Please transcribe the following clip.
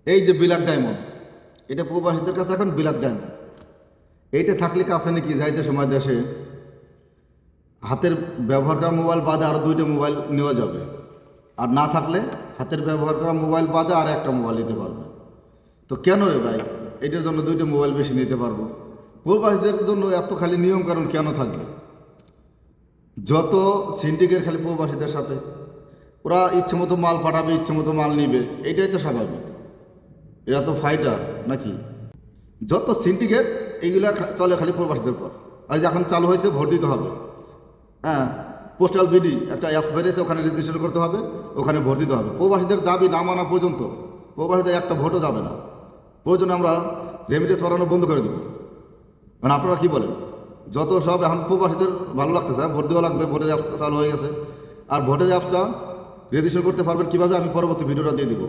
এই যে black diamond, এটা প্রবাসীদের কাছে এখন ব্ল্যাক ডায়মন্ড। এইটা থাকলে কাছে নাকি যাইতে সময় দেশে হাতের ব্যবহার করা মোবাইল বাদে আরও দুইটা মোবাইল নেওয়া যাবে, আর না থাকলে হাতের ব্যবহার করা মোবাইল বাদে আর একটা মোবাইল নিতে পারবে। তো কেন রে ভাই এটার জন্য দুইটা মোবাইল বেশি নিতে পারবো? প্রবাসীদের জন্য এত খালি নিয়ম কারণ কেন থাকবে? যত সিন্ডিকেট খালি প্রবাসীদের সাথে, ওরা ইচ্ছে মতো মাল পাঠাবে, ইচ্ছে মতো মাল নিবে, এটাই তো স্বাভাবিক। এরা তো ফাইটার নাকি? যত সিন্ডিকেট এইগুলা চলে খালি প্রবাসীদের পর। আর যে এখন চালু হয়েছে ভোট দিতে হবে, হ্যাঁ, পোস্টাল বিডি একটা অ্যাপস বেরিয়েছে, ওখানে রেজিস্ট্রেশন করতে হবে, ওখানে ভোট দিতে হবে। প্রবাসীদের দাবি না মানা পর্যন্ত প্রবাসীদের একটা ভোটও যাবে না। প্রয়োজনে আমরা রেমিটেন্স পাঠানো বন্ধ করে দেবো। মানে আপনারা কী বলেন? যত সব এখন প্রবাসীদের ভালো লাগতেছে, ভোট দেওয়া লাগবে, ভোটের অ্যাপস চালু হয়ে গেছে। আর ভোটের অ্যাপসটা রেজিস্ট্রেশন করতে পারবেন কীভাবে, আমি পরবর্তী ভিডিওটা দিয়ে দেবো।